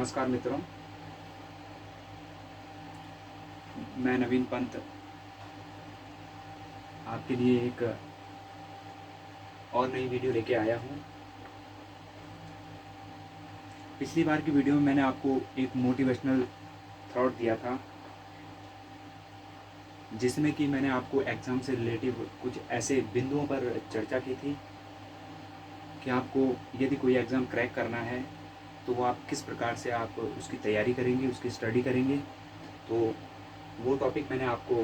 नमस्कार मित्रों, मैं नवीन पंत आपके लिए एक और नई वीडियो लेके आया हूँ। पिछली बार की वीडियो में मैंने आपको एक मोटिवेशनल थॉट दिया था, जिसमें कि मैंने आपको एग्ज़ाम से रिलेटिव कुछ ऐसे बिंदुओं पर चर्चा की थी कि आपको यदि कोई एग्ज़ाम क्रैक करना है तो वो आप किस प्रकार से आप उसकी तैयारी करेंगे, उसकी स्टडी करेंगे। तो वो टॉपिक मैंने आपको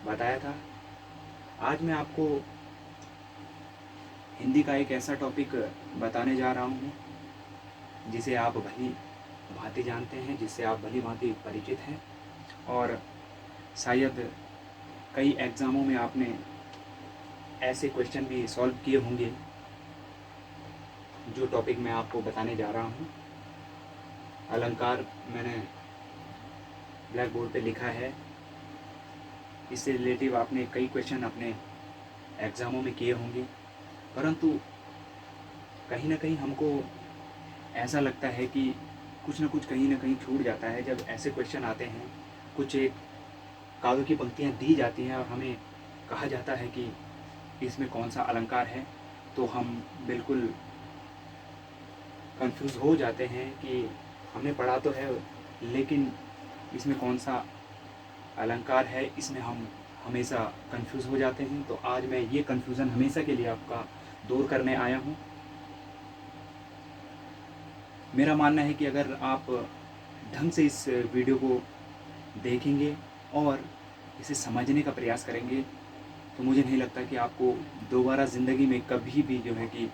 बताया था। आज मैं आपको हिंदी का एक ऐसा टॉपिक बताने जा रहा हूँ जिसे आप भली भांति जानते हैं, जिससे आप भली भांति परिचित हैं, और शायद कई एग्ज़ामों में आपने ऐसे क्वेश्चन भी सॉल्व किए होंगे। जो टॉपिक मैं आपको बताने जा रहा हूँ, अलंकार, मैंने ब्लैक बोर्ड पे लिखा है। इससे रिलेटिव आपने कई क्वेश्चन अपने एग्ज़ामों में किए होंगे, परंतु कहीं ना कहीं हमको ऐसा लगता है कि कुछ ना कुछ कहीं ना कहीं छूट जाता है जब ऐसे क्वेश्चन आते हैं। कुछ एक काव्य की पंक्तियाँ दी जाती हैं और हमें कहा जाता है कि इसमें कौन सा अलंकार है, तो हम बिल्कुल कंफ्यूज हो जाते हैं कि हमने पढ़ा तो है, लेकिन इसमें कौन सा अलंकार है, इसमें हम हमेशा कंफ्यूज हो जाते हैं। तो आज मैं ये कंफ्यूज़न हमेशा के लिए आपका दूर करने आया हूँ। मेरा मानना है कि अगर आप ढंग से इस वीडियो को देखेंगे और इसे समझने का प्रयास करेंगे तो मुझे नहीं लगता कि आपको दोबारा ज़िंदगी में कभी भी जो है कि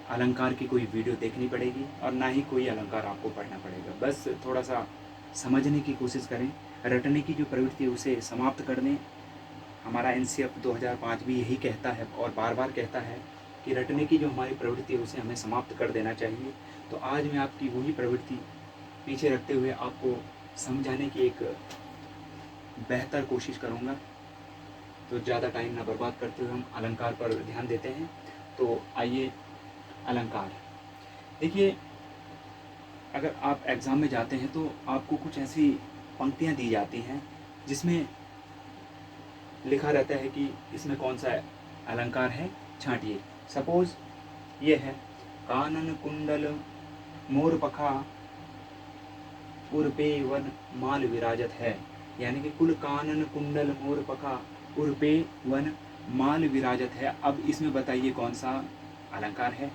अलंकार की कोई वीडियो देखनी पड़ेगी, और ना ही कोई अलंकार आपको पढ़ना पड़ेगा। बस थोड़ा सा समझने की कोशिश करें, रटने की जो प्रवृत्ति है उसे समाप्त कर दें। हमारा NCF 2005 भी यही कहता है और बार बार कहता है कि रटने की जो हमारी प्रवृत्ति है उसे हमें समाप्त कर देना चाहिए। तो आज मैं आपकी वही प्रवृत्ति पीछे रखते हुए आपको समझाने की एक बेहतर कोशिश करूँगा। तो ज़्यादा टाइम ना बर्बाद करते हुए हम अलंकार पर ध्यान देते हैं। तो आइए, अलंकार देखिए, अगर आप एग्ज़ाम में जाते हैं तो आपको कुछ ऐसी पंक्तियाँ दी जाती हैं जिसमें लिखा रहता है कि इसमें कौन सा अलंकार है, छांटिए। सपोज़ ये है, कानन कुंडल मोर पखा उर्पे वन माल विराजत है। यानी कि कुल कानन कुंडल मोर पखा उर्पे वन माल विराजत है। अब इसमें बताइए कौन सा अलंकार है।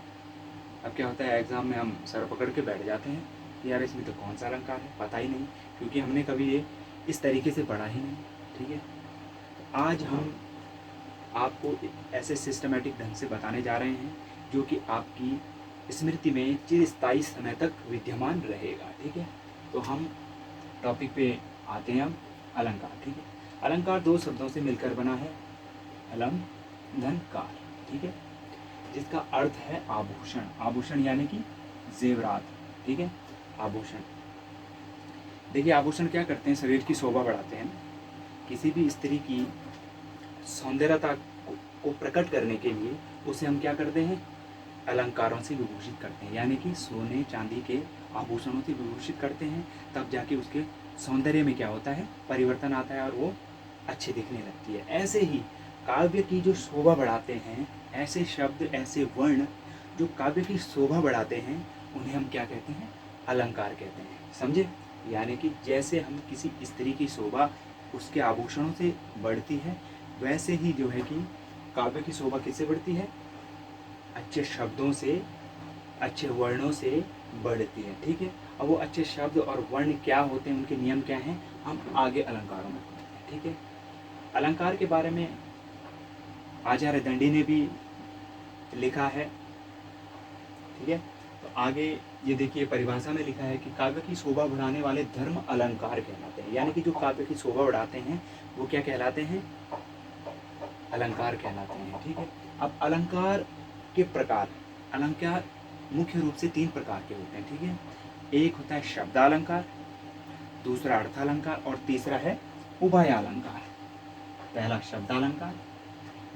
अब क्या होता है, एग्ज़ाम में हम सर पकड़ के बैठ जाते हैं कि यार इसमें तो कौन सा अलंकार है, पता ही नहीं, क्योंकि हमने कभी ये इस तरीके से पढ़ा ही नहीं। ठीक है, तो आज हम आपको ऐसे सिस्टमेटिक ढंग से बताने जा रहे हैं जो कि आपकी स्मृति में चिरस्थायी समय तक विद्यमान रहेगा। ठीक है, तो हम टॉपिक पे आते हैं अब, अलंकार। ठीक है, अलंकार दो शब्दों से मिलकर बना है, अलम धन कार। ठीक है, जिसका अर्थ है आभूषण। आभूषण यानी कि जेवरात। ठीक है, आभूषण। देखिए, आभूषण क्या करते हैं, शरीर की शोभा बढ़ाते हैं। किसी भी स्त्री की सौंदर्यता को प्रकट करने के लिए उसे हम क्या करते हैं, अलंकारों से विभूषित करते हैं, यानी कि सोने चांदी के आभूषणों से विभूषित करते हैं। तब जाके उसके सौंदर्य में क्या होता है, परिवर्तन आता है और वो अच्छी दिखने लगती है। ऐसे ही काव्य की जो शोभा बढ़ाते हैं, ऐसे शब्द, ऐसे वर्ण जो काव्य की शोभा बढ़ाते हैं, उन्हें हम क्या कहते हैं, अलंकार कहते हैं। समझे? यानी कि जैसे हम किसी स्त्री की शोभा उसके आभूषणों से बढ़ती है, वैसे ही जो है कि काव्य की शोभा किससे बढ़ती है, अच्छे शब्दों से, अच्छे वर्णों से बढ़ती है। ठीक है, अब वो अच्छे शब्द और वर्ण क्या होते हैं, उनके नियम क्या हैं, हम आगे अलंकारों में पढ़ते हैं। ठीक है, अलंकार के बारे में आचार्य दंडी ने भी लिखा है। ठीक है, तो आगे ये देखिए, परिभाषा में लिखा है कि काव्य की शोभा बढ़ाने वाले धर्म अलंकार कहलाते हैं। यानी कि जो काव्य की शोभा बढ़ाते हैं वो क्या कहलाते हैं, अलंकार कहलाते हैं। ठीक है, अब अलंकार के प्रकार, अलंकार मुख्य रूप से तीन प्रकार के होते हैं। ठीक है, एक होता है शब्दालंकार, दूसरा अर्थालंकार और तीसरा है उभयालंकार। पहला शब्दालंकार,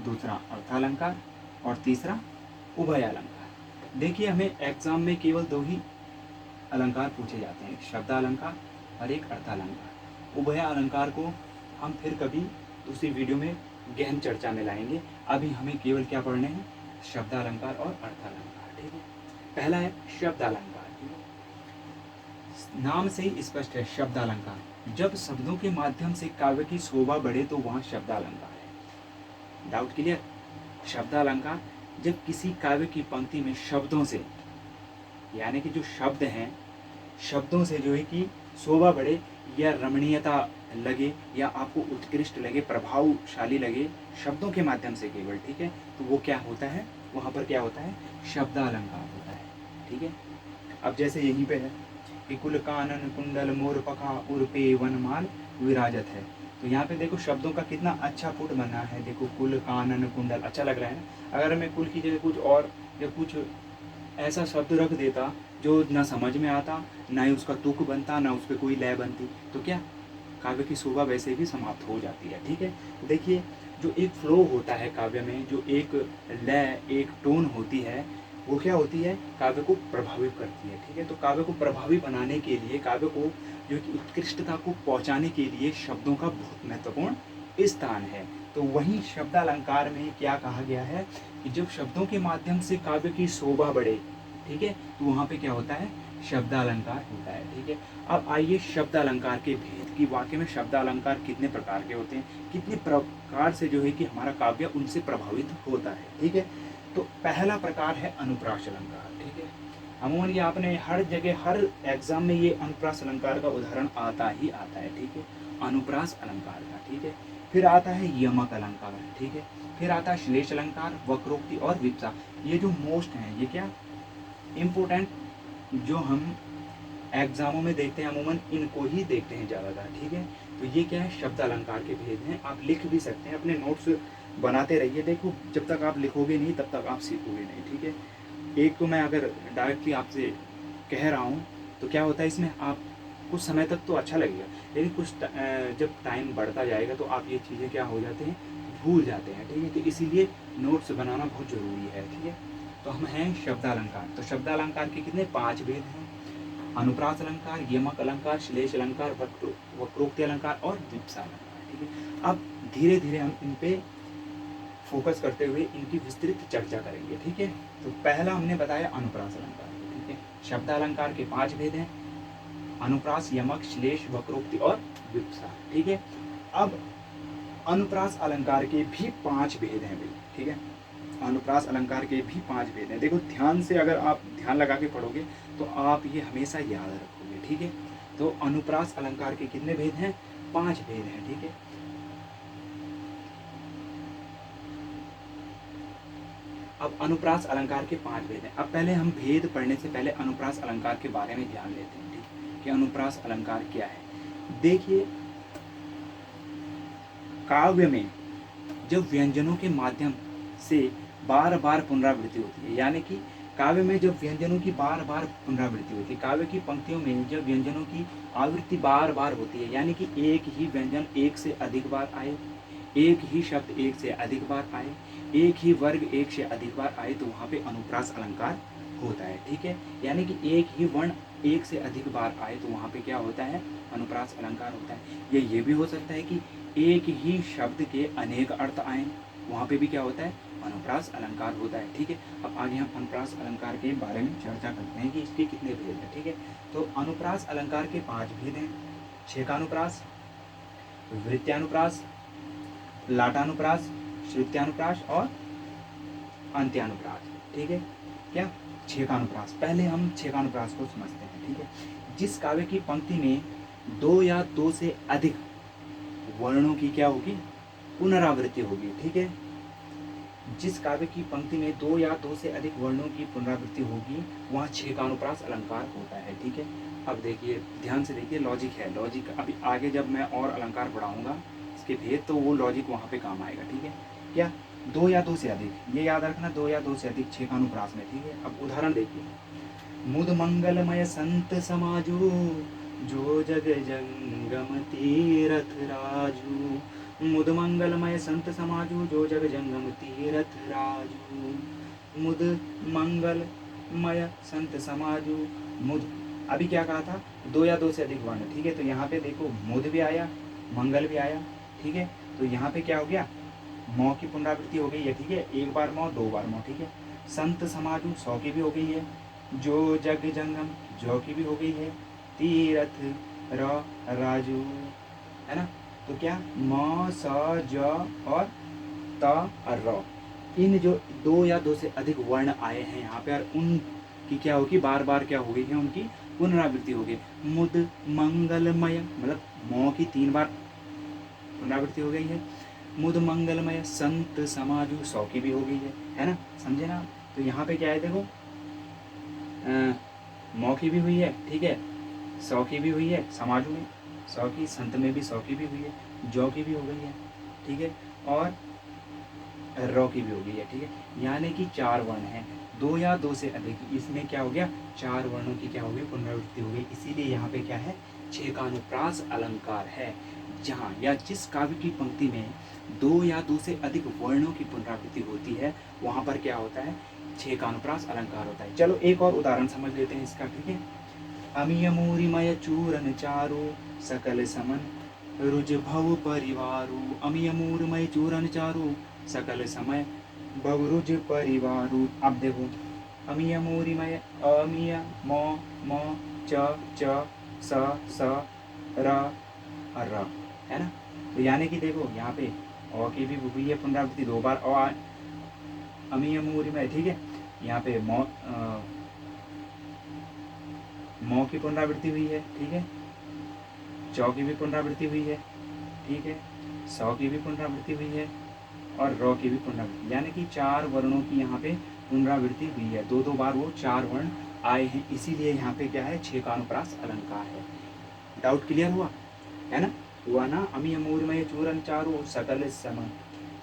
दूसरा अर्थालंकार और तीसरा उभयालंकार। देखिए, हमें एग्जाम में केवल दो ही अलंकार पूछे जाते हैं, एक शब्दालंकार और एक अर्थालंकार। उभय अलंकार को हम फिर कभी दूसरी वीडियो में गहन चर्चा में लाएंगे। अभी हमें केवल क्या पढ़ने हैं, शब्दालंकार और अर्थालंकार। ठीक है, पहला है शब्दालंकार। ठीक है, नाम से ही स्पष्ट है शब्दालंकार, जब शब्दों के माध्यम से काव्य की शोभा बढ़े तो वहाँ शब्दालंकार है। Doubt clear? शब्दालंकार जब किसी काव्य की पंक्ति में शब्दों से, यानी कि जो शब्द हैं, शब्दों से जो है कि शोभा बढ़े या रमणीयता लगे या आपको उत्कृष्ट लगे, प्रभावशाली लगे, शब्दों के माध्यम से केवल। ठीक है, तो वो क्या होता है, वहाँ पर क्या होता है, शब्दालंकार होता है। ठीक है, अब जैसे यहीं पे है कि कुल कानन कुंडल मोर पखा उर्पे वनमाल विराजत है, तो यहाँ पे देखो शब्दों का कितना अच्छा पुट बना है। देखो कुल कानन कुंडल, अच्छा लग रहा है ना। अगर मैं कुल की जगह कुछ और या कुछ ऐसा शब्द रख देता जो ना समझ में आता, ना ही उसका तुक बनता, ना उस पर कोई लय बनती, तो क्या काव्य की शोभा वैसे भी समाप्त हो जाती है। ठीक है, देखिए जो एक फ्लो होता है काव्य में, जो एक लय, एक टोन होती है, वो क्या होती है, काव्य को प्रभावित करती है। ठीक है, तो काव्य को प्रभावी बनाने के लिए, काव्य को जो कि उत्कृष्टता को पहुंचाने के लिए शब्दों का बहुत महत्वपूर्ण स्थान है। तो वहीं शब्दालंकार में क्या कहा गया है कि जब शब्दों के माध्यम से काव्य की शोभा बढ़े, ठीक है, तो वहाँ पे क्या होता है, शब्दालंकार होता है। ठीक है, अब आइए शब्दालंकार के भेद की, वाकई में शब्दालंकार कितने प्रकार के होते हैं, कितने प्रकार से जो है कि हमारा काव्य उनसे प्रभावित होता है। ठीक है, तो पहला प्रकार है अनुप्रास अलंकार। ठीक है, अमूमन ये आपने हर जगह, हर एग्जाम में ये अनुप्रास अलंकार का उदाहरण आता ही आता है। ठीक है, अनुप्रास अलंकार का। ठीक है, फिर आता है यमक अलंकार। ठीक है, फिर आता है श्लेष अलंकार, वक्रोक्ति और विप्सा। ये जो मोस्ट हैं, ये क्या इम्पोर्टेंट, जो हम एग्जामों में देखते हैं, अमूमन इनको ही देखते हैं ज़्यादातर। ठीक है, तो ये क्या है, शब्द अलंकार के भेद हैं। आप लिख भी सकते हैं, अपने नोट्स बनाते रहिए। देखो जब तक आप लिखोगे नहीं तब तक आप सीखोगे नहीं। ठीक है, एक तो मैं अगर डायरेक्टली आपसे कह रहा हूँ तो क्या होता है, इसमें आप कुछ समय तक तो अच्छा लगेगा, लेकिन कुछ जब टाइम बढ़ता जाएगा तो आप ये चीज़ें क्या हो जाते हैं, भूल जाते हैं। ठीक है, तो इसीलिए नोट्स बनाना बहुत ज़रूरी है। ठीक है, तो हम हैं शब्दालंकार। तो शब्दालंकार के कितने 5 भेद हैं, अनुप्रास अलंकार, यमक अलंकार, श्लेष अलंकार, वक्रोक्ति अलंकार और विप्सा अलंकार। ठीक है, अब धीरे धीरे हम इन पे फोकस करते हुए इनकी विस्तृत चर्चा करेंगे। ठीक है, तो पहला हमने बताया अनुप्रास अलंकार। ठीक है, शब्दालंकार के 5 भेद हैं, अनुप्रास, यमक, श्लेष, वक्रोक्ति और विप्सा। ठीक है, अब अनुप्रास अलंकार के भी 5 भेद हैं भाई। ठीक है, अनुप्रास अलंकार के भी 5 भेद हैं। देखो ध्यान से, अगर आप ध्यान लगा के पढ़ोगे तो आप ये हमेशा याद रखोगे। ठीक है, तो अनुप्रास अलंकार के कितने भेद हैं, 5 भेद हैं। ठीक है, अब अनुप्रास अलंकार के 5 भेद हैं। अब पहले हम भेद पढ़ने से पहले अनुप्रास अलंकार के बारे में ध्यान लेते हैं। ठीक है, कि अनुप्रास अलंकार क्या है। देखिए काव्य में जब व्यंजनों के माध्यम से बार बार पुनरावृत्ति होती है, यानी कि काव्य में जब व्यंजनों की बार बार पुनरावृत्ति होती है, काव्य की पंक्तियों में जब व्यंजनों की आवृत्ति बार बार होती है, यानी कि एक ही व्यंजन एक से अधिक बार आए, एक ही शब्द एक से अधिक बार आए, एक ही वर्ग एक से अधिक बार आए, तो वहाँ पे अनुप्रास अलंकार होता है। ठीक है, यानी कि एक ही वर्ण एक से अधिक बार आए तो वहाँ पे क्या होता है, अनुप्रास अलंकार होता है। ये भी हो सकता है कि एक ही शब्द के अनेक अर्थ आए, वहाँ पे भी क्या होता है, अनुप्रास अलंकार होता है। ठीक है, अब आगे हम अनुप्रास अलंकार के बारे में चर्चा करते हैं कि इसके कितने भेद हैं। ठीक है, तो अनुप्रास अलंकार के 5 भेद हैं, छेकानुप्रास, वृत्त्यानुप्रास, लाटानुप्रास, श्रुत्यानुप्रास और अंत्यानुप्रास। ठीक है, क्या छेकानुप्रास, पहले हम छेकानुप्रास को समझते हैं। ठीक है, जिस काव्य की पंक्ति में 2 या 2 से अधिक वर्णों की क्या होगी, पुनरावृत्ति होगी। ठीक है, जिस काव्य की पंक्ति में 2 या 2 से अधिक वर्णों की पुनरावृत्ति होगी वहाँ छेकानुप्रास अलंकार होता है। ठीक है, अब देखिए ध्यान से देखिए, लॉजिक है, लॉजिक अभी आगे जब मैं और अलंकार बढ़ाऊंगा इसके भेद तो वो लॉजिक वहाँ पे काम आएगा। ठीक है, क्या 2 या 2 से अधिक, ये याद रखना, 2 या 2 से अधिक छेकानुप्रास में। ठीक है, अब उदाहरण देखिए, मुद मंगलमय संत समाजो जो जग जंगम तीरथ राजू, मुद मंगलमय संत समाजू जो जग जंगम तीरथ राजू, मुद मंगलमय संत समाजू, मुद अभी क्या कहा था, दो या दो से अधिक वर्ण, ठीक है। तो यहाँ पे देखो मुद भी आया, मंगल भी आया, ठीक है। तो यहाँ पे क्या हो गया, मौ की पुनरावृत्ति हो गई है, ठीक है। एक बार मौ, दो बार मौ, ठीक है। संत समाजू, सौ की भी हो गई है। जो जग जंगम, जो की भी हो गई है। तीरथ र राजू, है ना। तो क्या म स ज और त और र, इन जो दो या दो से अधिक वर्ण आए हैं यहाँ पे, और उनकी क्या होगी, बार बार क्या हो गई है, उनकी पुनरावृत्ति हो गई। मुद मंगलमय, मतलब मौ की 3 बार पुनरावृत्ति हो गई है। मुद मंगलमय संत समाजू, सौ की भी हो गई है ना, समझे ना। तो यहाँ पे क्या है देखो, मौ की भी हुई है, ठीक है, सौ की भी हुई है, समाजू में सौ की, संत में भी सौ की भी हुई है, जौ की भी हो गई है, ठीक है, और रौ की भी हो गई है, ठीक है। यानी कि 4 वर्ण हैं, दो या दो से अधिक, इसमें क्या हो गया, 4 वर्णों की क्या हो गई, पुनरावृत्ति हो गई। इसीलिए यहाँ पे क्या है, छेकानुप्रास अलंकार है। जहाँ या जिस काव्य की पंक्ति में दो या दो से अधिक वर्णों की पुनरावृत्ति होती है, वहाँ पर क्या होता है, छेकानुप्रास अलंकार होता है। चलो एक और उदाहरण समझ लेते हैं इसका, ठीक है। अमियमूरिमय चूरन चारु सकल समन रुज भव परिवारु, अमियमूरमय चूरन चारु सकल समय भवरुज परिवारु। अब देखो, अमियमूरिमय, अमिय म म च स र और र, है ना। तो यानी कि देखो यहाँ पे अ की भी हुई है पुनरावृत्ति 2 बार, अमियमूरिमय, ठीक है। यहाँ पे मौ की पुनरावृत्ति हुई है, ठीक है। चौ की भी पुनरावृत्ति हुई है, ठीक है। सौ की भी पुनरावृत्ति हुई है, और रौ की भी पुनरावृत्ति, यानी कि 4 वर्णों की यहाँ पे पुनरावृत्ति हुई है। दो दो बार वो 4 वर्ण आए हैं, इसीलिए यहाँ पे क्या है, छेकानुप्रास अलंकार है। डाउट क्लियर हुआ, है ना, हुआ ना। अमी अमूर्मय चूरन चारु सकल समन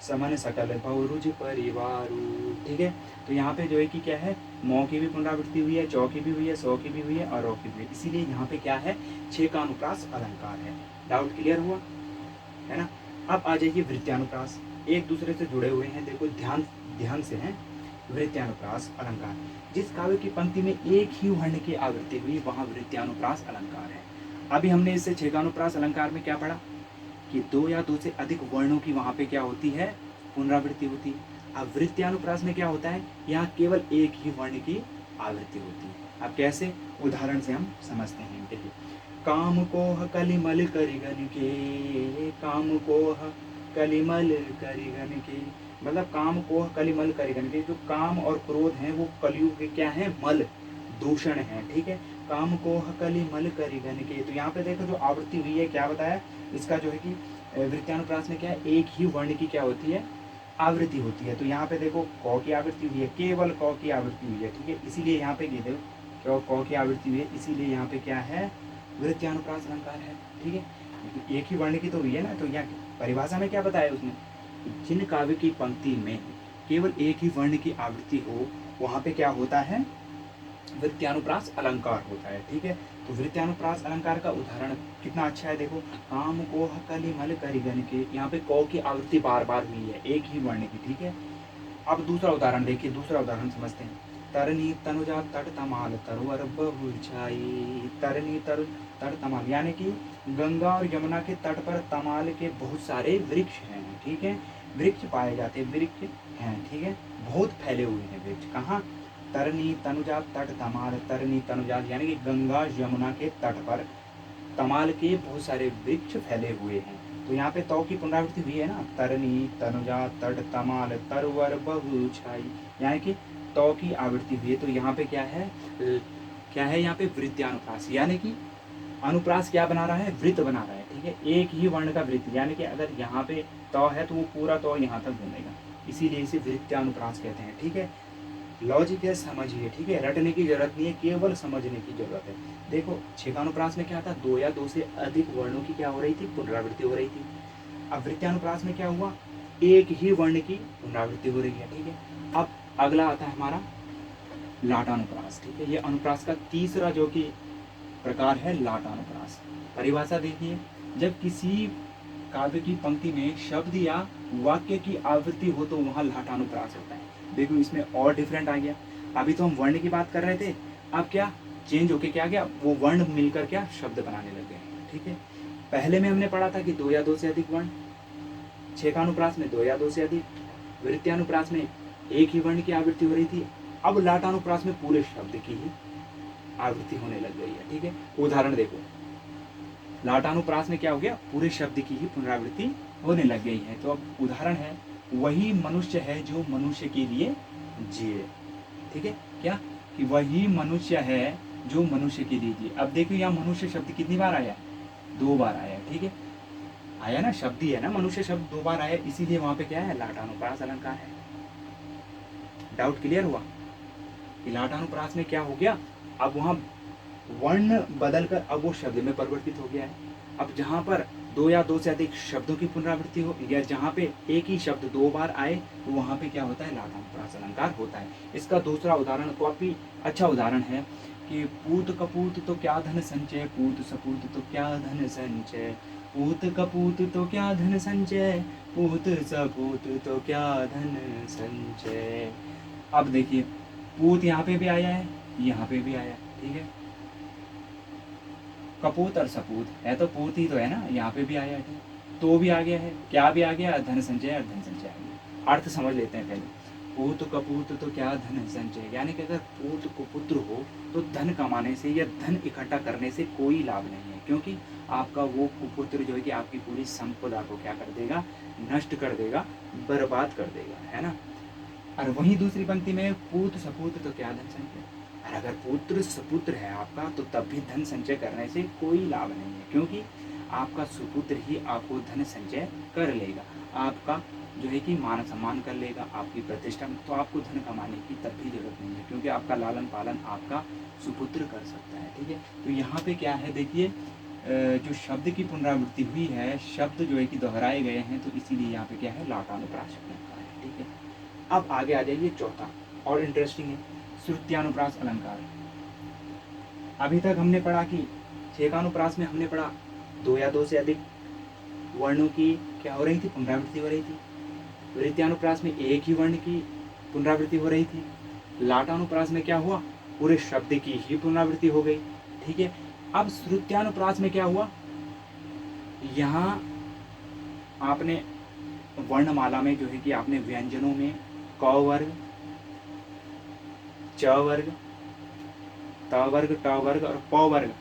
समन सकल भवरुज परिवारु, ठीक है। तो यहाँ पे जो है कि क्या है, मौ की भी पुनरावृत्ति हुई है, चौ की भी हुई है, सौ की भी हुई है, और रौ की भी हुई है, इसीलिए यहाँ पे क्या है, छेकानुप्रास अलंकार है। डाउट क्लियर हुआ, है ना। अब आ जाइए वृत्त्यानुप्रास, एक दूसरे से जुड़े हुए हैं, देखो ध्यान ध्यान से हैं। वृत्त्यानुप्रास अलंकार, जिस काव्य की पंक्ति में एक ही वर्ण की आवृत्ति हुई, वहां वृत्त्यानुप्रास अलंकार है। अभी हमने इससे छेकानुप्रास अलंकार में क्या पढ़ा, कि दो या दो से अधिक वर्णों की वहां पे क्या होती है, पुनरावृत्ति होती है। अब वृत्त्यानुप्रास में क्या होता है, यहाँ केवल एक ही वर्ण की आवृत्ति होती है। अब कैसे, उदाहरण से हम समझते हैं। देखिए, काम कोह कलिमल करिगन के, काम कोह कलिमल करिगन के, मतलब काम कोह कलिमल करिगन के, जो काम और क्रोध हैं वो कलयुग के क्या है, मल, दूषण है, ठीक है। काम कोह कलिमल करिगन के, तो यहाँ पे देखो जो आवृत्ति हुई है, क्या बताया इसका, जो है कि वृत्त्यानुप्रास में क्या है, एक ही वर्ण की क्या होती है, आवृत्ति होती है। तो यहाँ पे देखो क की आवृत्ति हुई है, केवल क की आवृत्ति हुई है, ठीक है। इसीलिए यहाँ पे ये देखो क की आवृत्ति हुई है, इसीलिए यहाँ पे क्या है, वृत्त्यानुप्रास अलंकार है, ठीक है। एक ही वर्ण की तो हुई है ना। तो यहाँ परिभाषा में क्या बताया उसने, जिन काव्य की पंक्ति में केवल एक ही वर्ण की आवृत्ति हो, वहां पे क्या होता है, वृत्त्यानुप्रास अलंकार होता है, ठीक है। तो वृत्त्यानुप्रास अलंकार का उदाहरण कितना अच्छा है, देखो, काम कोह कलिमल करिगन के, यहाँ पे क की आवृत्ति बार बार हुई है, एक ही वर्ण की, ठीक है। अब दूसरा उदाहरण देखिए, दूसरा उदाहरण समझते हैं। तरनी तनुजा तट तमाल तरुवर बहु छाई, तरनी तट तमाल, यानी कि गंगा और यमुना के तट पर तमाल के बहुत सारे वृक्ष हैं, ठीक है। वृक्ष पाए जाते हैं, वृक्ष हैं, ठीक है, बहुत फैले हुए हैं वृक्ष। कहाँ, तरनी तनुजा तट तमाल, तरनी तनुजा यानी कि गंगा यमुना के तट पर तमाल के बहुत सारे वृक्ष फैले हुए हैं। तो यहाँ पे तौ की पुनरावृत्ति हुई है ना, तरनी तनुजा तट तमाल तरवर बहु छाई, यानी कि तौ की आवृत्ति हुई है। तो यहाँ पे क्या है, यहाँ पे वृत्त्यानुप्रास, यानी कि अनुप्रास क्या बना रहा है, वृत्त बना रहा है, ठीक है। एक ही वर्ण का वृत्त, यानी कि अगर यहाँ पे तौ है तो वो पूरा तौ यहाँ तक घूमेगा, इसीलिए इसे वृत्त्यानुप्रास कहते हैं, ठीक है। लॉजिक है, समझिए, ठीक है, रटने की जरूरत नहीं है, केवल समझने की जरूरत है। देखो छेकानुप्रास में क्या था, दो या दो से अधिक वर्णों की क्या हो रही थी, पुनरावृत्ति हो रही थी। अब वृत्त्यानुप्रास में क्या हुआ, एक ही वर्ण की पुनरावृत्ति हो रही है, ठीक है। अब अगला आता है हमारा लाटानुप्रास, ठीक है। ये अनुप्रास का तीसरा जो कि प्रकार है लाटानुप्रास। परिभाषा देखिए, जब किसी काव्य की पंक्ति में शब्द या वाक्य की आवृत्ति हो तो वहां लाटानुप्रास होता है। देखो इसमें और डिफरेंट आ गया, अभी तो हम वर्ण की बात कर रहे थे, अब क्या, चेंज होके क्या गया, वो वर्ण मिलकर क्या शब्द बनाने लग गए। ठीक है, पहले में हमने पढ़ा था कि दो या दो से अधिक वर्ण, छेकानुप्रास में दो या दो से अधिक, वृत्त्यानुप्रास में एक ही वर्ण की आवृत्ति हो रही थी। अब लाटानुप्रास में पूरे शब्द की ही आवृत्ति होने लग गई है। ठीक है, उदाहरण देखो, लाटानुप्रास में क्या हो गया, पूरे शब्द की ही पुनरावृत्ति होने लग गई है। तो अब उदाहरण है, वही मनुष्य है जो मनुष्य के लिए जिए। ठीक है, क्या कि वही मनुष्य है जो मनुष्य के लिए जिए। अब देखो यहाँ मनुष्य शब्द कितनी बार आया है, 2 बार आया है। ठीक है, आया ना, शब्द ही है ना, मनुष्य शब्द 2 बार आया, इसीलिए वहां पे क्या है, लाटानुप्रास अलंकार है। डाउट क्लियर हुआ कि लाटानुप्रास में क्या हो गया, अब वहां वर्ण बदलकर अब वो शब्द में परिवर्तित हो गया है। अब जहां पर 2 या 2 से अधिक शब्दों की पुनरावृत्ति हो, या जहां पे एक ही शब्द 2 बार आए, तो वहां पे क्या होता है, लाटानुप्रास अलंकार होता है। इसका दूसरा उदाहरण काफी अच्छा उदाहरण है कि पूत कपूत तो क्या धन संचय, पूत सपूत तो क्या धन संचय, पूत कपूत तो क्या धन संचय, पूत सपूत तो क्या धन संचय। अब देखिए, पूत यहाँ पे भी आया है, यहाँ पे भी आया है। ठीक है, कपूत और सपूत है तो पूत ही तो है ना, यहाँ पे भी आया है, तो भी आ गया है, क्या भी आ गया, धन संचय और धन संचय आ गया। अर्थ समझ लेते हैं पहले। पूत कपूत तो क्या धन संचय, यानी कि अगर पूत कुपुत्र हो तो धन कमाने से या धन इकट्ठा करने से कोई लाभ नहीं है, क्योंकि आपका वो कुपुत्र जो है कि आपकी पूरी संपदा को क्या कर देगा, नष्ट कर देगा, बर्बाद कर देगा, है ना। और वहीं दूसरी पंक्ति में पूत सपूत तो क्या धन संचय, और अगर पुत्र सुपुत्र है आपका तो तब भी धन संचय करने से कोई लाभ नहीं है, क्योंकि आपका सुपुत्र ही आपको धन संचय कर लेगा, आपका जो है कि मान सम्मान कर लेगा, आपकी प्रतिष्ठा, तो आपको धन कमाने की तब भी जरूरत नहीं है, क्योंकि आपका लालन पालन आपका सुपुत्र कर सकता है। ठीक है, तो यहाँ पे क्या है, देखिए जो शब्द की पुनरावृत्ति हुई है, शब्द जो है कि दोहराए गए हैं, तो इसीलिए यहाँ पे क्या है, लाटानुप्रास अलंकार है। ठीक है, अब आगे आ जाइए, चौथा और इंटरेस्टिंग है, श्रुत्यानुप्रास अलंकार। अभी तक हमने पढ़ा कि छेकानुप्रास में हमने पढ़ा 2 या 2 से अधिक वर्णों की क्या हो रही थी, पुनरावृत्ति हो रही थी। वृत्त्यानुप्रास में एक ही वर्ण की पुनरावृत्ति हो रही थी। लाटानुप्रास में क्या हुआ, पूरे शब्द की ही पुनरावृत्ति हो गई। ठीक है, अब श्रुत्यानुप्रास में क्या हुआ, यहाँ आपने वर्णमाला में जो है कि आपने व्यंजनों में क वर्ग, च वर्ग, त वर्ग, ट वर्ग और प वर्ग,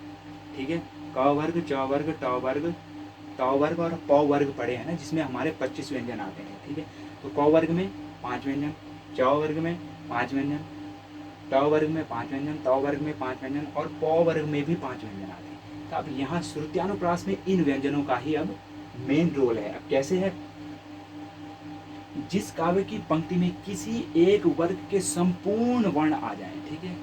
ठीक है, क वर्ग, च वर्ग, ट वर्ग, त वर्ग और प वर्ग पढ़े हैं ना, जिसमें हमारे 25 व्यंजन आते हैं। ठीक है, तो क वर्ग में 5 व्यंजन, च वर्ग में 5 व्यंजन, ट वर्ग में 5 व्यंजन, त वर्ग में 5 व्यंजन और प वर्ग में भी 5 व्यंजन आते हैं। तो अब यहाँ श्रुत्यानुप्रास में इन व्यंजनों का ही अब मेन रोल है। अब कैसे है, जिस काव्य की पंक्ति में किसी एक वर्ग के संपूर्ण वर्ण आ जाएं, ठीक है,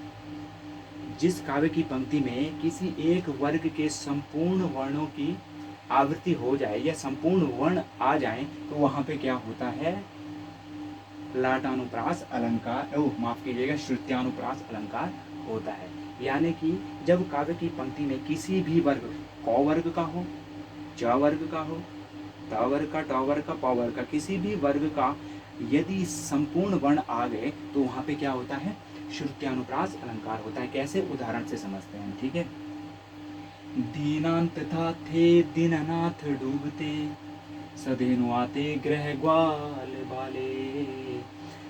जिस काव्य की पंक्ति में किसी एक वर्ग के संपूर्ण वर्णों की आवृत्ति हो जाए या संपूर्ण वर्ण आ जाए, तो वहां पे क्या होता है, लाटानुप्रास अलंकार, माफ कीजिएगा, श्रुत्यानुप्रास अलंकार होता है। यानी कि जब काव्य की पंक्ति में किसी भी वर्ग, क वर्ग का हो, च वर्ग का हो, त वर्ग का, ट वर्ग का, प वर्ग का, किसी भी वर्ग का यदि संपूर्ण वर्ण आ गए, तो वहां पे क्या होता है, श्रुत्यानुप्रास अलंकार होता है। कैसे, उदाहरण से समझते हैं। ठीक है, दीनांत था थे दीननाथ डूबते, सधेनु आते ग्रह ग्वाल बाले,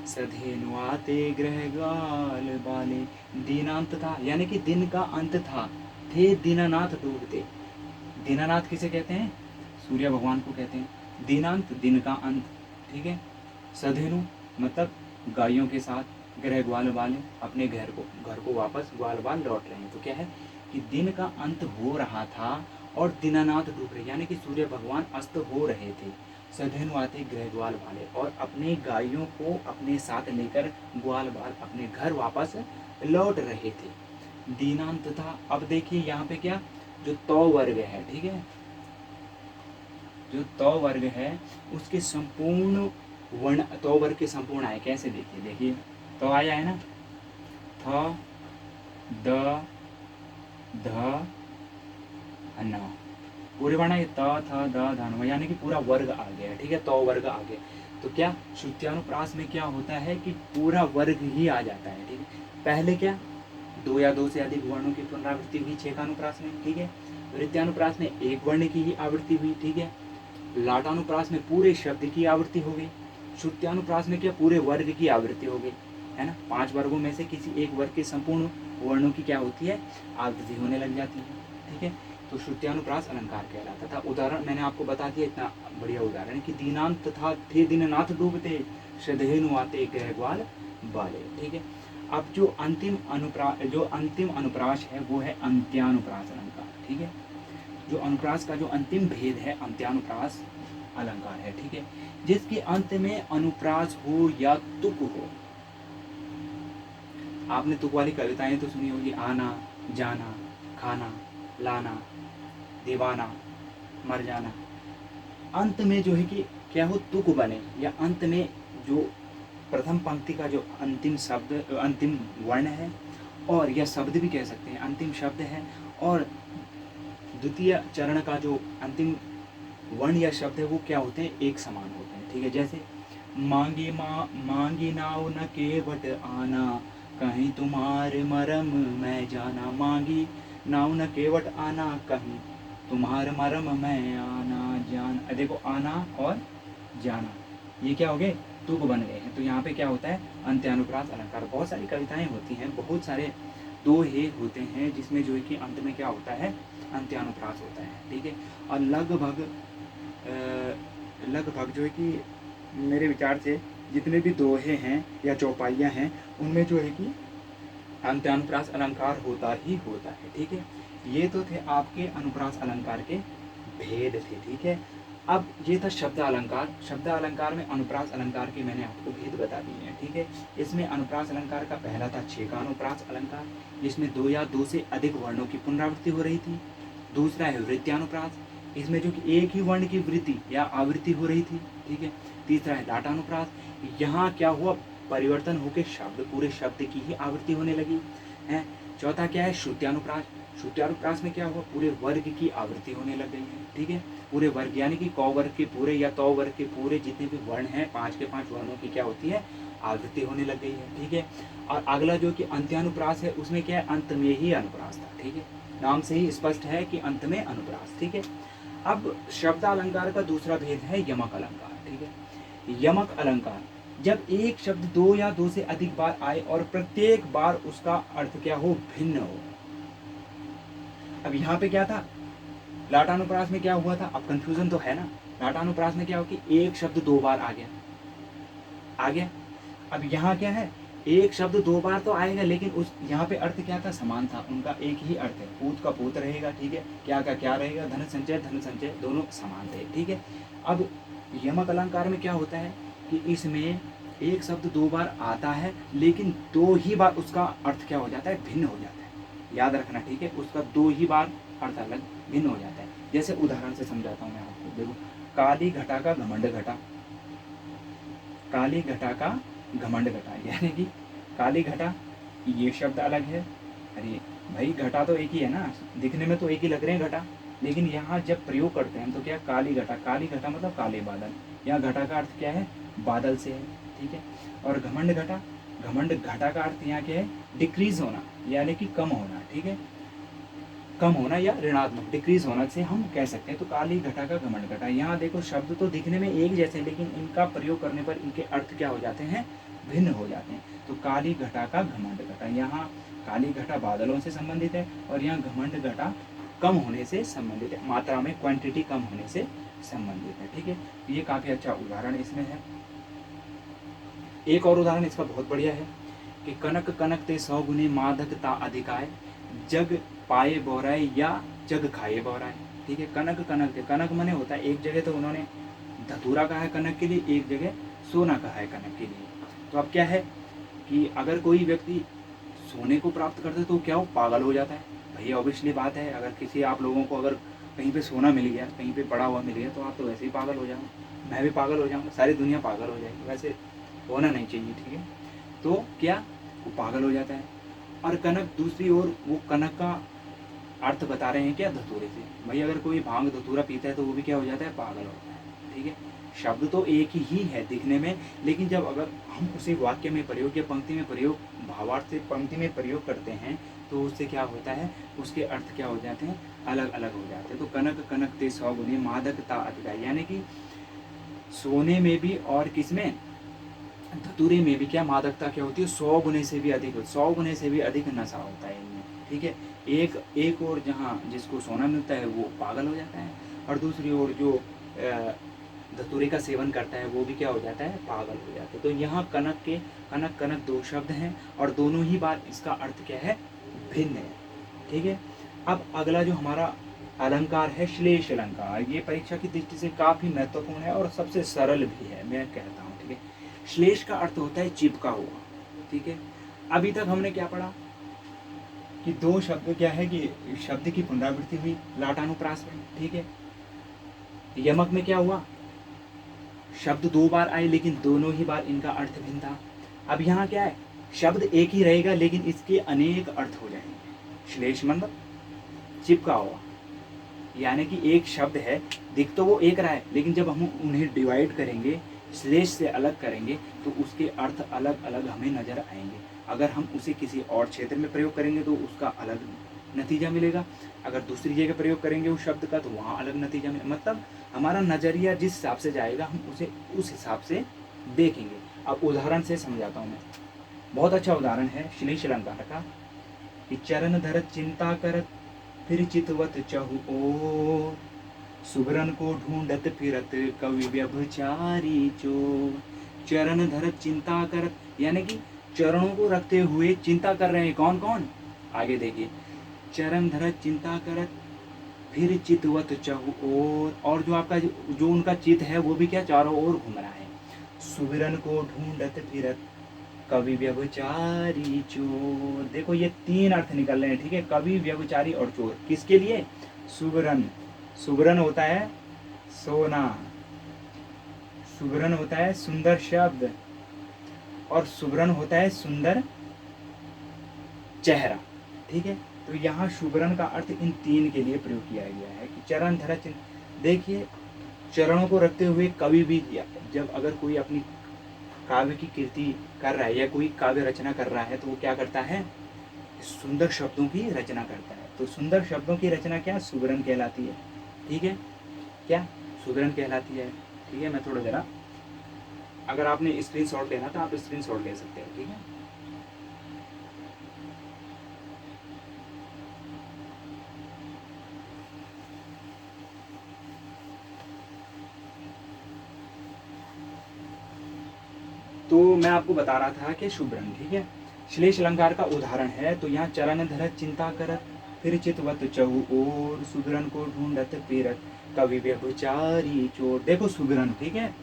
सधेनु आते ग्रह ग्वाल बाले। दीनांत था यानी कि दिन का अंत था, थे दीननाथ डूबते। दीननाथ किसे कहते हैं, सूर्य भगवान को कहते हैं। दीनांत दिन का अंत, ठीक है। सधेनु मतलब गायों के साथ, ग्रह ग्वाल बाले अपने घर को वापस ग्वाल बाल लौट रहे हैं। तो क्या है कि दिन का अंत हो रहा था और दीनानाथ डूब रहे, यानी कि सूर्य भगवान अस्त हो रहे थे। सधेनु आते ग्रह ग्वाल बाले, और अपने गायों को अपने साथ लेकर ग्वाल बाल अपने घर वापस लौट रहे थे। दीनांत था। अब देखिए यहाँ पे क्या, जो तो वर्ग है, ठीक है, जो तो वर्ग है उसके संपूर्ण वर्ण, तो वर्ग के संपूर्ण आए कैसे, देखिए तो आया है ना, थ द ध न, पूरे वर्ण त थ द ध न, यानी कि पूरा वर्ग आ गया। ठीक है, तो वर्ग आ गया। तो क्या श्रुत्यानुप्रास में क्या होता है कि पूरा वर्ग ही आ जाता है। ठीक है, पहले क्या, दो या दो से अधिक वर्णों की पुनरावृत्ति हुई छेकानुप्रास में, ठीक है। वृत्यानुप्रास में एक वर्ण की ही आवृत्ति हुई, ठीक है। लाटानुप्रास में पूरे शब्द की आवृत्ति हो गई। श्रुत्यानुप्रास में क्या पूरे वर्ग की आवृत्ति हो गई, है ना। 5 वर्गों में से किसी एक वर्ग के संपूर्ण वर्णों की क्या होती है, आवृत्ति होने लग जाती है, ठीक है। तो श्रुत्यानुप्रास अलंकार कहलाता था। उदाहरण मैंने आपको बता दिया, इतना बढ़िया उदाहरण कि दीनांत तथा थे दीननाथ डूबते श्रद्धेनु आते ग्रहग्वाल बाले, ठीक है। अब जो अंतिम अनुप्रास है वो है अंत्यानुप्रास अलंकार, ठीक है। जो अनुप्रास का जो अंतिम भेद है अंत्यानुप्रास अलंकार है, ठीक है, जिसके अंत में अनुप्रास हो या तुक हो। आपने तुक वाली कविताएं तो सुनी होगी, आना जाना खाना लाना दीवाना मर जाना। अंत में जो है कि क्या हो, तुक बने, या अंत में जो प्रथम पंक्ति का जो अंतिम शब्द अंतिम वर्ण है, और या शब्द भी कह सकते हैं, अंतिम शब्द है, और द्वितीय चरण का जो अंतिम वर्ण या शब्द है वो क्या होते हैं, एक समान होते हैं, ठीक है। जैसे मांगी नाव न केवट आना, कहीं तुम्हारे मरम मैं जाना। मांगी नाव न केवट आना, कहीं तुम्हारे मरम मैं आना जान। देखो आना और जाना ये क्या हो गए, तुक बन गए हैं। तो यहाँ पे क्या होता है, अंत्यानुप्रास अलंकार। बहुत सारी कविताएं होती हैं, बहुत सारे दोहे होते हैं जिसमें जो है कि अंत में क्या होता है, अंत्यानुप्रास होता है, ठीक है। और लगभग जो है कि मेरे विचार से जितने भी दोहे हैं या चौपाइयाँ हैं उनमें जो है कि अंत्यानुप्रास अलंकार होता ही होता है, ठीक है। ये तो थे आपके अनुप्रास अलंकार के भेद थे, ठीक है। अब ये था शब्द अलंकार। शब्द अलंकार में अनुप्रास अलंकार के मैंने आपको भेद बता दिए हैं, ठीक है। इसमें अनुप्रास अलंकार का पहला था छेकानुप्रास अलंकार, जिसमें 2 या 2 से अधिक वर्णों की पुनरावृत्ति हो रही थी। दूसरा है वृत्यानुप्रास, इसमें जो कि एक ही वर्ण की वृत्ति या आवृत्ति हो रही थी, ठीक है। तीसरा है लाटानुप्रास, यहाँ क्या हुआ, परिवर्तन होकर शब्द पूरे शब्द की ही आवृत्ति होने लगी है। चौथा क्या है, श्रुत्यानुप्रास। श्रुत्यानुप्रास में क्या हुआ, पूरे वर्ग की आवृत्ति होने लग गई है, ठीक है। पूरे वर्ग यानी कि कौ वर्ग के पूरे या तौ वर्ग के पूरे जितने भी वर्ण हैं 5 के 5 वर्णों की क्या होती है, आवृत्ति होने लग गई है, ठीक है। और अगला जो कि अंत्यानुप्रास है उसमें क्या है, अंत में ही अनुप्रास था, ठीक है। नाम से ही स्पष्ट है कि अंत में अनुप्रास, ठीक है। अब शब्दालंकार का दूसरा भेद है यमक अलंकार, ठीक है। यमक अलंकार, जब एक शब्द 2 या 2 से अधिक बार आए और प्रत्येक बार उसका अर्थ क्या हो, भिन्न हो। अब यहाँ पे क्या था, लाटानुप्रास में क्या हुआ था, अब कंफ्यूजन तो है ना। लाटानुप्रास में क्या हो कि एक शब्द 2 बार आ गया। अब यहाँ क्या है, एक शब्द 2 बार तो आएगा लेकिन उस यहाँ पे अर्थ क्या था, समान था, उनका एक ही अर्थ है, पूत का पूत रहेगा, ठीक है, क्या का क्या रहेगा, धन संचय दोनों समान थे, ठीक है। अब यमक अलंकार में क्या होता है कि इसमें एक शब्द 2 बार आता है लेकिन 2 ही बार उसका अर्थ क्या हो जाता है, भिन्न हो जाता है। याद रखना, ठीक है, उसका 2 ही बार अर्थ अलग भिन्न हो जाता है। जैसे उदाहरण से समझाता हूँ मैं आपको, देखो, काली घटा का घमंड घटा, काली घटा का घमंड घटा, यानी कि काली घटा ये शब्द अलग है। अरे भाई घटा तो एक ही है ना, दिखने में तो एक ही लग रहे हैं घटा, लेकिन यहाँ जब प्रयोग करते हैं तो क्या, काली घटा मतलब काले बादल। यहाँ घटा का अर्थ क्या है, बादल से है, ठीक है। और घमंड घटा का अर्थ यहाँ क्या है, डिक्रीज होना, यानी कि कम होना, ठीक है, कम होना या ऋणात्मक, डिक्रीज होना से हम कह सकते हैं। तो काली घटा का घमंड घटा, यहाँ देखो शब्द तो दिखने में एक जैसे लेकिन इनका प्रयोग करने पर इनके अर्थ क्या हो जाते हैं, भिन्न हो जाते हैं। तो काली घटा का घमंड घटा, यहाँ काली घटा बादलों से संबंधित है और यहाँ घमंड घटा कम होने से संबंधित है, मात्रा में क्वांटिटी कम होने से संबंधित है, ठीक है। ये काफी अच्छा उदाहरण इसमें है। एक और उदाहरण इसका बहुत बढ़िया है कि कनक कनक ते 100 गुने मादक ता अधिकाय, जग पाए बोराए या जग खाए बोराए, ठीक है। कनक थे, कनक मने होता है, एक जगह तो उन्होंने धतूरा कहा है कनक के लिए, एक जगह सोना कहा है कनक के लिए। तो अब क्या है कि अगर कोई व्यक्ति सोने को प्राप्त करता है तो क्या वो पागल हो जाता है, भाई ऑब्वियसली बात है। अगर किसी आप लोगों को अगर कहीं पे सोना मिल गया, कहीं पे पड़ा हुआ मिल गया, तो आप तो वैसे ही पागल हो जाओगे, मैं भी पागल हो जाऊँगा, सारी दुनिया पागल हो जाएगी, वैसे होना नहीं चाहिए, ठीक है। तो क्या वो पागल हो जाता है। और कनक दूसरी ओर, वो कनक का अर्थ बता रहे हैं क्या, धतूरे से। भाई अगर कोई भांग धतूरा पीता है तो वो भी क्या हो जाता है, पागल होता है, ठीक है। शब्द तो एक ही है दिखने में, लेकिन जब अगर हम उसे वाक्य में प्रयोग या पंक्ति में प्रयोग, भावार्थ से पंक्ति में प्रयोग करते हैं तो उससे क्या होता है, उसके अर्थ क्या हो जाते हैं, अलग अलग हो जाते हैं। तो कनक कनक ते सौ गुने मादकता अधिकाई, यानी कि सोने में भी और किसमें, धतूरे में भी क्या मादकता क्या होती है, 100 गुने से भी अधिक, 100 गुने से भी अधिक नशा होता है इनमें। ठीक है, एक एक और जहाँ जिसको सोना मिलता है वो पागल हो जाता है, और दूसरी ओर जो धतूरे का सेवन करता है वो भी क्या हो जाता है, पागल हो जाता है। तो यहाँ कनक के कनक कनक दो शब्द हैं और दोनों ही बार इसका अर्थ क्या है, भिन्न है। ठीक है, अब अगला जो हमारा अलंकार है श्लेष अलंकार, ये परीक्षा की दृष्टि से काफी महत्वपूर्ण है और सबसे सरल भी है, मैं कहता हूँ। ठीक है, श्लेष का अर्थ होता है चिपका हुआ। ठीक है, अभी तक हमने क्या पढ़ा कि दो शब्द क्या है कि शब्द की पुनरावृत्ति हुई लाटानुप्रास में। ठीक है, यमक में क्या हुआ, शब्द दो बार आए लेकिन दोनों ही बार इनका अर्थ भिन्न था। अब यहाँ क्या है, शब्द एक ही रहेगा लेकिन इसके अनेक अर्थ हो जाएंगे। श्लेष मतलब चिपका हुआ, यानी कि एक शब्द है, दिख तो वो एक रहा है लेकिन जब हम उन्हें डिवाइड करेंगे, श्लेष से अलग करेंगे, तो उसके अर्थ अलग अलग हमें नजर आएंगे। अगर हम उसे किसी और क्षेत्र में प्रयोग करेंगे तो उसका अलग नतीजा मिलेगा, अगर दूसरी जगह प्रयोग करेंगे उस शब्द का तो वहाँ अलग नतीजा मिलेगा। मतलब हमारा नजरिया जिस हिसाब से जाएगा हम उसे उस हिसाब से देखेंगे। अब उदाहरण से समझाता हूँ मैं, बहुत अच्छा उदाहरण है श्लेष अलंकार का, कि चरण धरत चिंता करत फिर चितवत चहु ओर, सुगरन को ढूंढत फिरत कवि व्यभिचारी चोर। चरण धरत चिंता करत, यानी कि चरणों को रखते हुए चिंता कर रहे हैं, कौन कौन, आगे देखिए, चरण धरत चिंता करत फिर चितवत चहु ओर, और जो आपका जो उनका चित है वो भी क्या, चारों ओर घूम रहा है। सुगरन को ढूंढत फिरत कवि व्यभिचारी चोर, देखो ये तीन अर्थ निकल रहे हैं। ठीक है, कवि व्यभिचारी और चोर, किसके लिए, सुगरन, सुगरन होता है सोना, सुगरन होता है सुंदर शब्द, और सुगरन होता है सुंदर चेहरा। ठीक है, तो यहाँ सुगरन का अर्थ इन तीन के लिए प्रयोग किया गया है कि चरण धरा चिन्ह। देखिए, चरणों को रखते हुए कवि भी, जब अगर कोई अपनी काव्य की कीर्ति कर रहा है या कोई काव्य रचना कर रहा है तो वो क्या करता है, सुंदर शब्दों की रचना करता है। तो सुंदर शब्दों की रचना क्या, सुगरन कहलाती है। ठीक है, क्या सुगरन कहलाती है। ठीक है, मैं थोड़ा जरा, अगर आपने स्क्रीनशॉट लेना तो आप स्क्रीनशॉट ले सकते हो। ठीक है, तो मैं आपको बता रहा था कि शुभ्रन, ठीक है, श्लेष अलंकार का उदाहरण है। तो यहाँ चरण धरत चिंता करत फिर चितवत चहु ओर, सुगरन को ढूंढत फिरत कवि व्यभिचारी चोर। देखो सुगरन, ठीक है,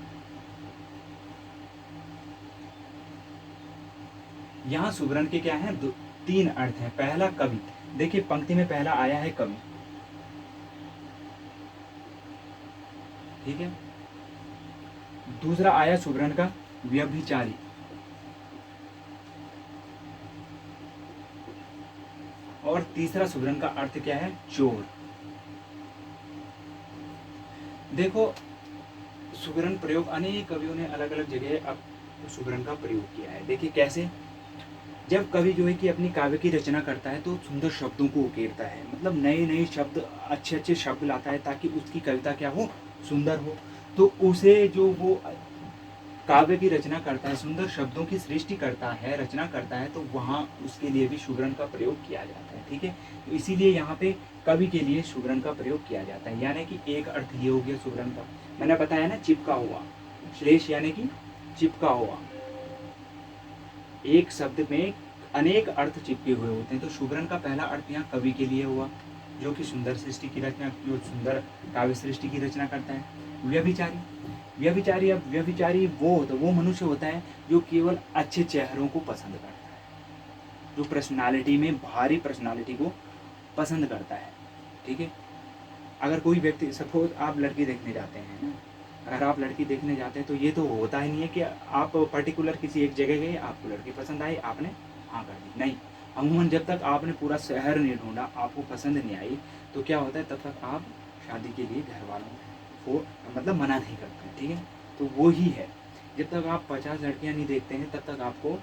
यहाँ सुगरन के क्या है, तीन अर्थ है। पहला कवि, देखिए पंक्ति में पहला आया है कवि, ठीक है, दूसरा आया सुगरन का व्यभिचारी, और तीसरा सुगरन का अर्थ क्या है, चोर। देखो सुगरन प्रयोग अनेक कवियों ने अलग अलग जगह अब सुगरन का प्रयोग किया है। देखिए कैसे, जब कवि जो है कि अपनी काव्य की रचना करता है तो सुंदर शब्दों को उकेरता है, मतलब नए नए शब्द, अच्छे अच्छे शब्द लाता है ताकि उसकी कविता क्या हो, सुंदर हो। तो उसे जो वो काव्य की रचना करता है, सुंदर शब्दों की सृष्टि करता है, रचना करता है, तो वहाँ उसके लिए भी सुगरन का प्रयोग किया जाता है। ठीक है, तो इसीलिए यहाँ पे कवि के लिए सुगरन का प्रयोग किया जाता है। यानी कि एक अर्थ ये हो गया सुगरन का, मैंने बताया ना, चिपका हुआ, श्लेष यानी कि चिपका हुआ, एक शब्द में अनेक अर्थ चिपके हुए होते हैं। तो सुगरन का पहला अर्थ यहाँ कवि के लिए हुआ, जो कि सुंदर सृष्टि की रचना, जो सुंदर काव्य सृष्टि की रचना करता है। व्यभिचारी, व्यभिचारी, अब व्यभिचारी वो मनुष्य होता है जो केवल अच्छे चेहरों को पसंद करता है, जो पर्सनालिटी में भारी पर्सनालिटी को पसंद करता है। ठीक है, अगर कोई व्यक्ति, सपोज आप लड़की देखने जाते हैं ना, अगर आप लड़की देखने जाते हैं तो ये तो होता ही नहीं है कि आप पर्टिकुलर किसी एक जगह गए, आपको लड़की पसंद आई, आपने हाँ कर दी, नहीं। अमूमन जब तक आपने पूरा शहर नहीं ढूंढा, आपको पसंद नहीं आई, तो क्या होता है, तब तक आप शादी के लिए घर वालों को मतलब मना नहीं करते हैं। ठीक है, तो वो ही है, जब तक आप 50 लड़कियां नहीं देखते हैं तब तक आपको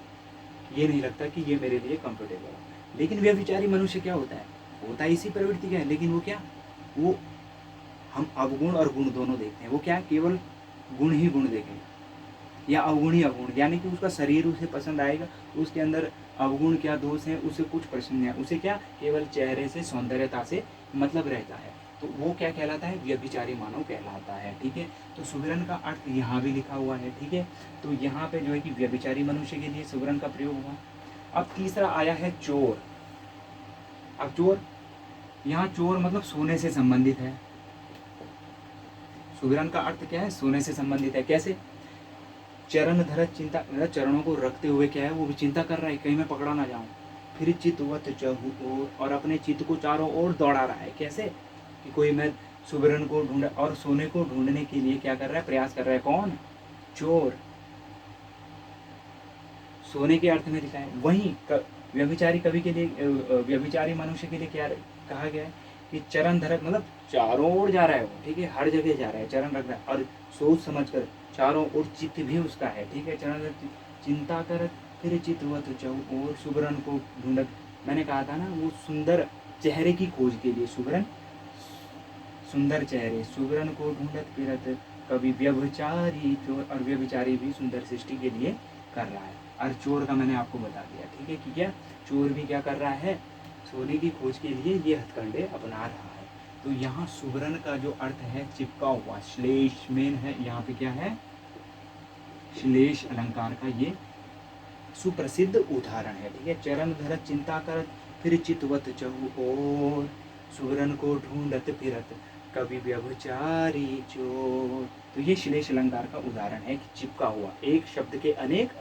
ये नहीं लगता कि ये मेरे लिए कंफर्टेबल है। लेकिन व्यभिचारी मनुष्य क्या होता है, होता है इसी प्रवृत्ति का है, लेकिन वो क्या, वो हम अवगुण और गुण दोनों देखते हैं, वो क्या केवल गुण ही गुण देखेगा या अवगुण ही अवगुण, यानी कि उसका शरीर उसे पसंद आएगा, उसके अंदर अवगुण क्या दोष है उसे कुछ प्रश्न नहीं है, उसे क्या केवल चेहरे से सौंदर्यता से मतलब रहता है, तो वो क्या कहलाता है, व्यभिचारी मानव कहलाता है। ठीक है, तो सुगरन का अर्थ यहाँ भी लिखा हुआ है। ठीक है, तो यहाँ पे जो है कि व्यभिचारी मनुष्य के लिए सुगरन का प्रयोग हुआ। अब तीसरा आया है चोर। अब चोर, यहाँ चोर मतलब सोने से संबंधित है। सुगरन का अर्थ क्या है, सोने से संबंधित है। कैसे, चरण धरत चिंता, मतलब चरणों को रखते हुए क्या है, वो भी चिंता कर रहा है कहीं मैं पकड़ा ना जाऊं। फिर चितवत चहु ओर, और अपने चित्त को चारों ओर दौड़ा रहा है। कैसे, कि कोई मैं सुगरन को ढूंढ, और सोने को ढूंढने के लिए क्या कर रहा है, प्रयास कर रहा है। कौन, चोर। सोने के अर्थ में लिखा है। वहीं व्यभिचारी कवि के लिए, व्यभिचारी मनुष्य के लिए क्या कहा गया है, कि चरण धरत मतलब चारों ओर जा रहा है वो। ठीक है, हर जगह जा रहा है, चरण रख रहा है, और सोच समझ कर चारों ओर चित्त भी उसका है। ठीक है, चरण चिंता कर फिर चित्तवत चौ और सुगरन को ढूंढत। मैंने कहा था ना, वो सुंदर चेहरे की खोज के लिए सुगरन, सुंदर चेहरे, सुगरन को ढूंढत फिरत कभी व्यभिचारी चोर, और व्यभिचारी भी सुंदर सृष्टि के लिए कर रहा है। और चोर का मैंने आपको बता दिया। ठीक है, कि क्या चोर भी क्या कर रहा है, सोने की खोज के लिए ये हथकंडे अपना रहा है। तो यहाँ सुगरन का जो अर्थ है चिपका हुआ, श्लेष मेन है यहाँ पे, क्या है, श्लेष अलंकार का ये सुप्रसिद्ध उदाहरण है। ठीक है, चरण धरत चिंता करत फिर चितवत चहु ओर, सुगरन को ढूंढत फिरत कभी व्यभिचारी चोर। तो ये श्लेष अलंकार का उदाहरण है कि चिपका हुआ, एक शब्द के अनेक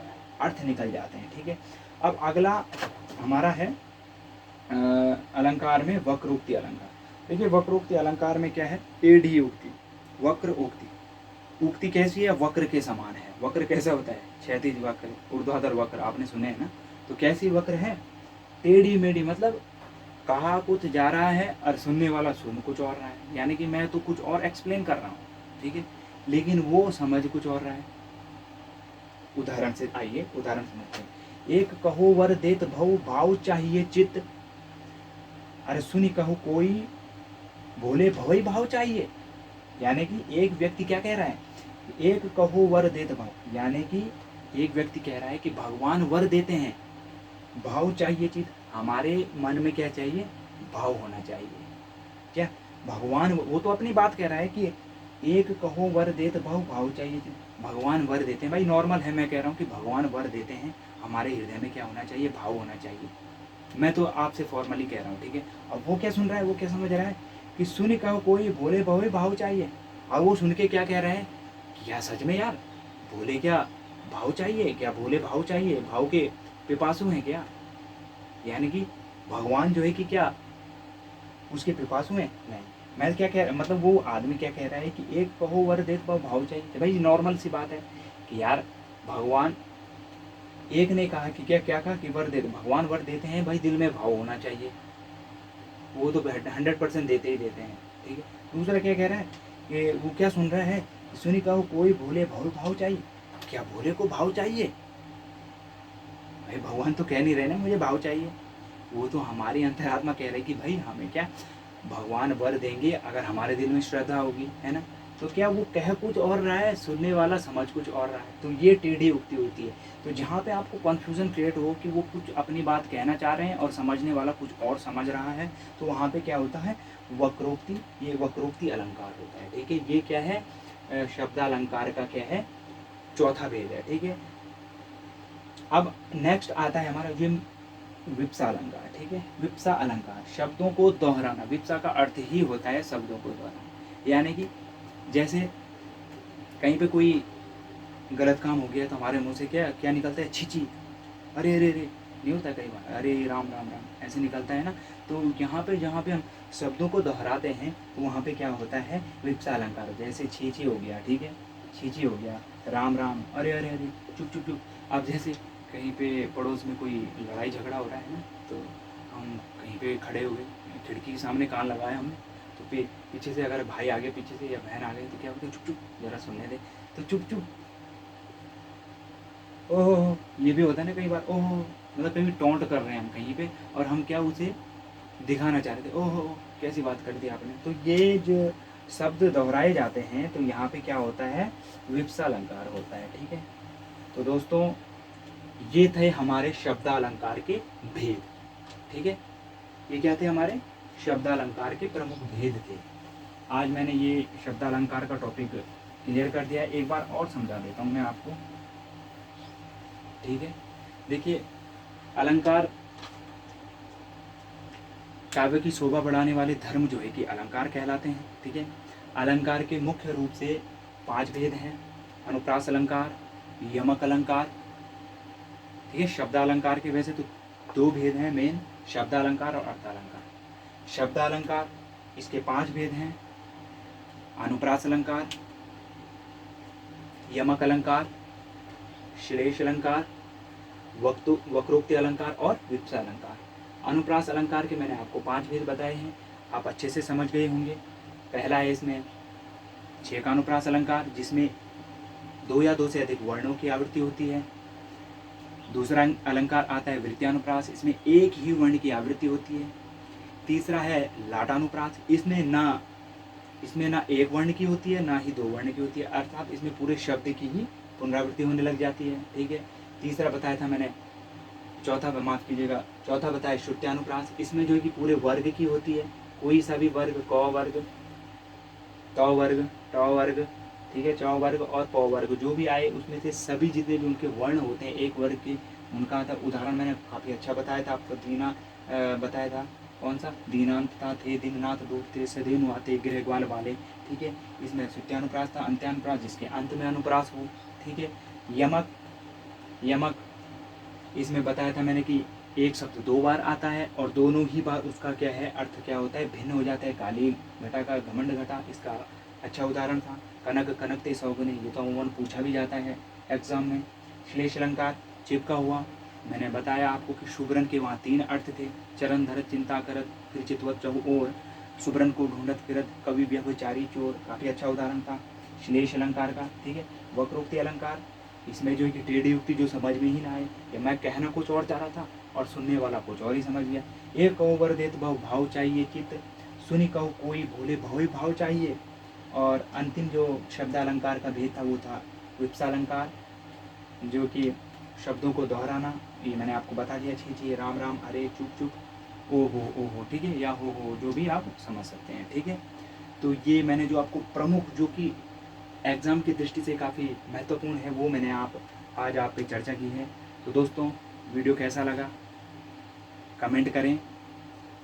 अर्थ निकल जाते हैं। ठीक है, अब अगला हमारा है अलंकार में वक्रोक्ति अलंकार। देखिए वक्रोक्ति अलंकार में क्या है, टेढ़ी उक्ति, वक्र उक्ति। उक्ति कैसी है, वक्र के समान है। वक्र कैसा होता है, क्षैतिज वक्र, ऊर्ध्वाधर वक्र, आपने सुने हैं ना। तो कैसी वक्र है, टेढ़ी मेढ़ी, मतलब कहा कुछ जा रहा है और सुनने वाला सुन कुछ और रहा है, यानी कि मैं तो कुछ और एक्सप्लेन कर रहा हूँ। ठीक है, लेकिन वो समझ कुछ और रहा है। उदाहरण से आइए, उदाहरण समझते हैं। एक कहो वर देत भव, भाव चाहिए चित्त, अरे सुनी कहो कोई बोले भवई भाव चाहिए। यानी कि एक व्यक्ति क्या कह रहा है, एक कहो वर देत भाव, यानी कि एक व्यक्ति कह रहा है कि भगवान वर देते हैं, भाव चाहिए चित्त, हमारे मन में क्या चाहिए, भाव होना चाहिए। क्या भगवान, वो तो अपनी बात कह रहा है कि एक कहो वर देत भाव, भाव चाहिए चित्त, भगवान वर देते हैं। भाई नॉर्मल है, मैं कह रहा हूँ कि भगवान वर देते हैं, हमारे हृदय में क्या होना चाहिए, भाव होना चाहिए। मैं तो आपसे फॉर्मली कह रहा हूँ। ठीक है, अब वो क्या सुन रहा है, वो क्या समझ रहा है कि सुन कहो कोई बोले भवे भाव चाहिए। अब वो सुन के क्या कह रहा है कि यार सच में यार बोले क्या भाव चाहिए, क्या बोले भाव चाहिए, भाव के पिपासु हैं क्या। यानी कि भगवान जो है कि क्या उसके पिपासु हैं, नहीं। मैं क्या कह, मतलब वो आदमी क्या कह रहा है कि एक कहो वर देत भाव चाहिए। तो भाई नॉर्मल सी बात है कि यार भगवान, एक ने कहा कि क्या कहा कि वर दे, भगवान वर देते हैं, भाई दिल में भाव होना चाहिए, वो तो 100% देते ही देते हैं। ठीक है, दूसरा क्या कह रहा है कि वो क्या सुन रहा है, सुनी कहो कोई भोले भाव भाव चाहिए, क्या भोले को भाव चाहिए। भाई भगवान तो कह नहीं रहे ना मुझे भाव चाहिए, वो तो हमारी अंतरात्मा कह रही कि भाई हमें क्या भगवान वर देंगे अगर हमारे दिल में श्रद्धा होगी, है ना। तो क्या वो कह कुछ और रहा है, सुनने वाला समझ कुछ और रहा है, तो ये टेढ़ी उक्ति होती है। तो जहाँ पे आपको कन्फ्यूजन क्रिएट हो कि वो कुछ अपनी बात कहना चाह रहे हैं और समझने वाला कुछ और समझ रहा है, तो वहाँ पे क्या होता है, वक्रोक्ति, ये वक्रोक्ति अलंकार होता है। ठीक है, ये क्या है, शब्दालंकार का क्या है, चौथा भेद है। ठीक है, अब नेक्स्ट आता है हमारा विप्सा अलंकार। ठीक है, विप्सा अलंकार, शब्दों को दोहराना। विप्सा का अर्थ ही होता है शब्दों को दोहराना, यानी कि जैसे कहीं पे कोई गलत काम हो गया तो हमारे मुंह से क्या क्या निकलता है, छिची, अरे अरे अरे, नहीं होता कई बार, अरे राम राम राम ऐसे निकलता है ना। तो यहाँ पे जहाँ पे हम शब्दों को दोहराते हैं तो वहाँ पे क्या होता है, विप्सा अलंकार। जैसे छीची हो गया, ठीक है, छीची हो गया, राम राम, अरे अरे अरे, चुप चुप चुप। अब जैसे कहीं पे पड़ोस में कोई लड़ाई झगड़ा हो रहा है ना, तो हम कहीं पे खड़े हो गए, खिड़की के सामने कान लगाया हमने, तो पीछे से अगर भाई आगे पीछे से या बहन आ गई तो क्या बोलते, चुप चुप जरा सुनने दे, तो चुप चुप। ओहो, ये भी होता है ना कई बार, ओहो मतलब कहीं टोंट कर रहे हैं हम कहीं पे, और हम क्या उसे दिखाना चाह रहे थे, ओहो कैसी बात कर दी आपने। तो ये जो शब्द दोहराए जाते हैं तो यहाँ पे क्या होता है, विप्सालंकार होता है। ठीक है, तो दोस्तों ये थे हमारे शब्दालंकार के भेद। ठीक है, ये क्या थे, हमारे शब्दालंकार के प्रमुख भेद थे। आज मैंने ये शब्दालंकार का टॉपिक क्लियर कर दिया है, एक बार और समझा देता हूँ मैं आपको। ठीक है, देखिए अलंकार काव्य की शोभा बढ़ाने वाले धर्म जो है कि अलंकार कहलाते हैं। ठीक है, अलंकार के मुख्य रूप से 5 भेद हैं, अनुप्रास अलंकार, यमक अलंकार। ठीक है, शब्दालंकार के वैसे तो 2 भेद हैं मेन, शब्दालंकार और अर्थालंकार। शब्दालंकार इसके 5 भेद हैं, अनुप्रास अलंकार, यमक अलंकार, श्लेष अलंकार, वक्रोक्ति अलंकार और विप्सा अलंकार। अनुप्रास अलंकार के मैंने आपको 5 भेद बताए हैं, आप अच्छे से समझ गए होंगे। पहला है इसमें 6 का अनुप्रास अलंकार, जिसमें 2 या 2 से अधिक वर्णों की आवृत्ति होती है। दूसरा अलंकार आता है वृत्त्यानुप्रास, इसमें एक ही वर्ण की आवृत्ति होती है। तीसरा है लाटानुप्रास, इसमें ना एक वर्ण की होती है ना ही 2 वर्ण की होती है, अर्थात इसमें पूरे शब्द की ही पुनरावृत्ति होने लग जाती है। ठीक है, तीसरा बताया था मैंने, चौथा बताया श्रुत्यानुप्रास, इसमें जो है कि पूरे वर्ग की होती है, कोई सा भी वर्ग, क वर्ग, त वर्ग, ट वर्ग, ठीक है, च वर्ग और प वर्ग जो भी आए उसमें से सभी जितने भी उनके वर्ण होते हैं एक वर्ग के, उनका था उदाहरण मैंने काफ़ी अच्छा बताया था आपको। दीना बताया था, कौन सा, दीनांत था, थे, दीननाथ, दूत थे, सदेनु आते, गृहग्वाल वाले। ठीक है, इसमें श्रुत्यानुप्रास था, अंत्यानुप्रास जिसके अंत में अनुप्रास हो। ठीक है, यमक इसमें बताया था मैंने कि एक शब्द 2 बार आता है और दोनों ही बार उसका क्या है, अर्थ क्या होता है, भिन्न हो जाता है। काली घटा का घमंड घटा इसका अच्छा उदाहरण था। कनक कनकते सौगुने, ये तो अमूमन पूछा भी जाता है एग्जाम में। श्लेष अलंकार चिपका हुआ, मैंने बताया आपको कि शुभ्रन के वहाँ 3 अर्थ थे, चरण धरत चिंता करत, फिर चितवत चहु ओर, शुभ्रन को ढूंढत फिरत, कवि व्यभिचारी चोर, काफ़ी अच्छा उदाहरण था श्लेष अलंकार का। ठीक है, वक्रोक्ति अलंकार, इसमें जो है कि टेढ़ी युक्ति जो समझ में ही ना आए, या मैं कहना कुछ और चाह रहा था और सुनने वाला कुछ और ही समझ गया। एक कहो वर देत बहु भाव चाहिए चित्त, सुनी कहो कोई भोले भव भाव चाहिए। और अंतिम जो शब्दालंकार का भेद था वो था विप्सालंकार, जो कि शब्दों को दोहराना, ये मैंने आपको बता दिया, छी राम राम, अरे चुप चुप, ओ हो, ठीक है, या हो, जो भी आप समझ सकते हैं। ठीक है, तो ये मैंने जो आपको प्रमुख जो कि एग्ज़ाम की दृष्टि से काफ़ी महत्वपूर्ण है वो मैंने आज आप पे चर्चा की है। तो दोस्तों वीडियो कैसा लगा कमेंट करें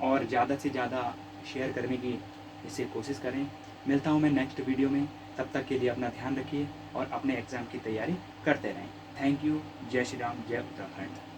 और ज़्यादा से ज़्यादा शेयर करने की इससे कोशिश करें। मिलता हूँ मैं नेक्स्ट वीडियो में, तब तक के लिए अपना ध्यान रखिए और अपने एग्ज़ाम की तैयारी करते रहें। थैंक यू, जय श्री राम, जय उत्तराखंड।